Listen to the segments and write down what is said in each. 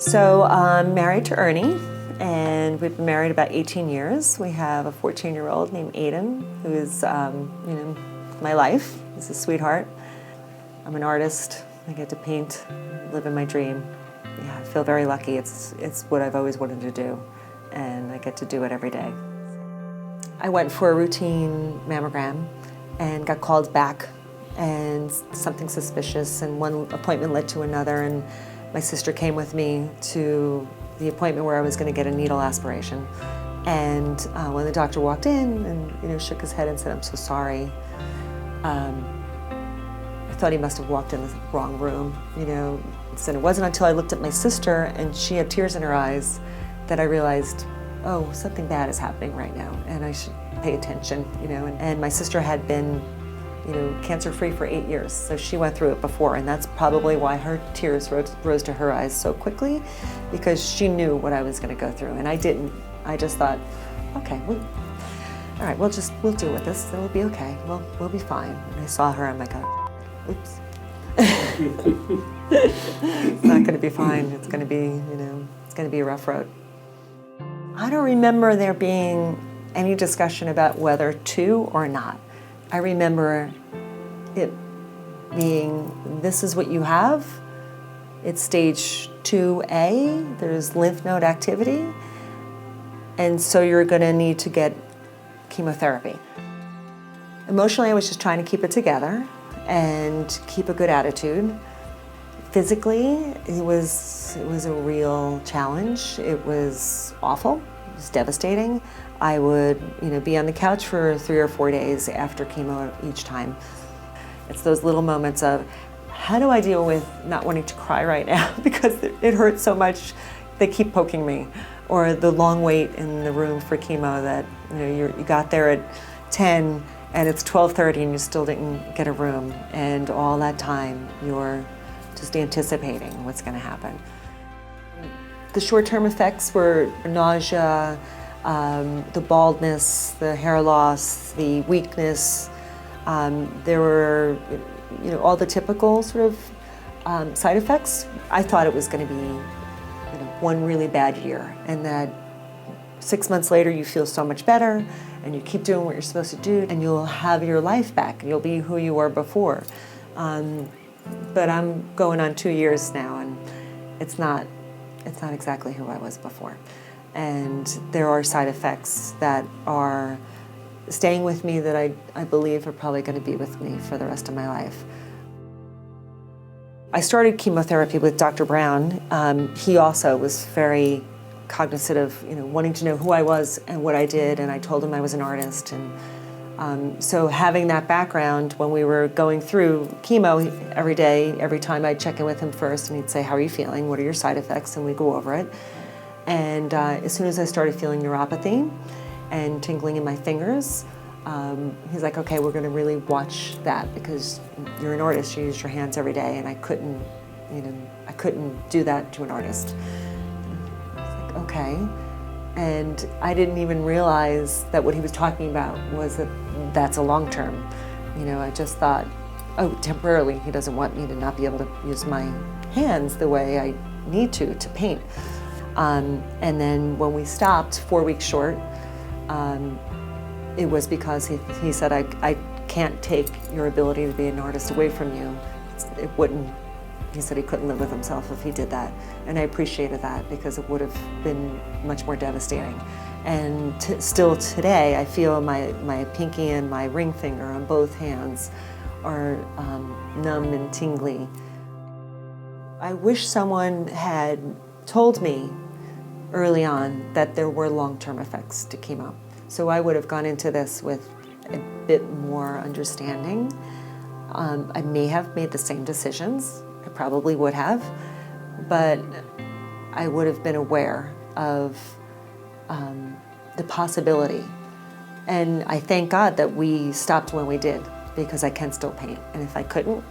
So I'm married to Ernie, and we've been married about 18 years. We have a 14-year-old named Aiden, who is, my life. He's a sweetheart. I'm an artist. I get to paint, live in my dream. Yeah, I feel very lucky. It's what I've always wanted to do, and I get to do it every day. I went for a routine mammogram and got called back, and something suspicious, and one appointment led to another, and my sister came with me to the appointment where I was going to get a needle aspiration. And when the doctor walked in and shook his head and said, "I'm so sorry," I thought he must have walked in the wrong room. So it wasn't until I looked at my sister and she had tears in her eyes that I realized, oh, something bad is happening right now, and I should pay attention. And my sister had been cancer-free for 8 years, so she went through it before, and that's probably why her tears rose to her eyes so quickly, because she knew what I was going to go through, and I didn't. I just thought, okay, all right, we'll deal with this. It'll be okay. We'll be fine. And I saw her, I'm like, oops. It's not going to be fine. It's going to be, it's going to be a rough road. I don't remember there being any discussion about whether to or not. I remember it being, this is what you have. It's stage 2A. There's lymph node activity. And so you're going to need to get chemotherapy. Emotionally, I was just trying to keep it together and keep a good attitude. Physically, it was a real challenge. It was awful. It was devastating. I would, be on the couch for 3 or 4 days after chemo each time. It's those little moments of, how do I deal with not wanting to cry right now because it hurts so much, they keep poking me. Or the long wait in the room for chemo that, you got there at 10 and it's 12:30 and you still didn't get a room. And all that time, you're just anticipating what's gonna happen. The short-term effects were nausea, the baldness, the hair loss, the weakness. There were, all the typical sort of side effects. I thought it was going to be, one really bad year, and that 6 months later you feel so much better, and you keep doing what you're supposed to do, and you'll have your life back. You'll be who you were before. But I'm going on 2 years now, and it's not exactly who I was before. And there are side effects that are staying with me that I believe are probably going to be with me for the rest of my life. I started chemotherapy with Dr. Brown. He also was very cognizant of wanting to know who I was and what I did, and I told him I was an artist. And so having that background, when we were going through chemo every day, every time I'd check in with him first, and he'd say, "How are you feeling? What are your side effects?" And we'd go over it. And as soon as I started feeling neuropathy and tingling in my fingers, he's like, "Okay, we're going to really watch that because you're an artist. You use your hands every day." And I couldn't do that to an artist. I was like, okay. And I didn't even realize that what he was talking about was that's a long term. I just thought, oh, temporarily he doesn't want me to not be able to use my hands the way I need to paint. And then when we stopped 4 weeks short, it was because he said, I can't take your ability to be an artist away from you. He said he couldn't live with himself if he did that. And I appreciated that because it would have been much more devastating. And still today, I feel my pinky and my ring finger on both hands are numb and tingly. I wish someone had told me early on that there were long-term effects to chemo. So I would have gone into this with a bit more understanding. I may have made the same decisions. I probably would have, but I would have been aware of the possibility. And I thank God that we stopped when we did, because I can still paint. And if I couldn't,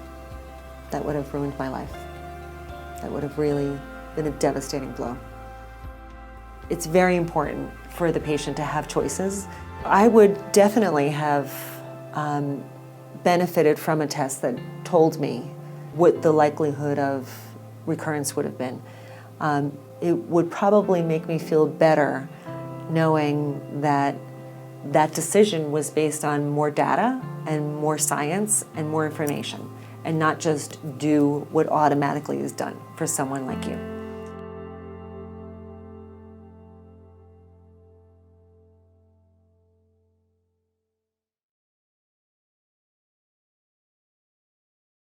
that would have ruined my life. That would have really been a devastating blow. It's very important for the patient to have choices. I would definitely have benefited from a test that told me what the likelihood of recurrence would have been. it would probably make me feel better knowing that that decision was based on more data and more science and more information, and not just do what automatically is done for someone like you.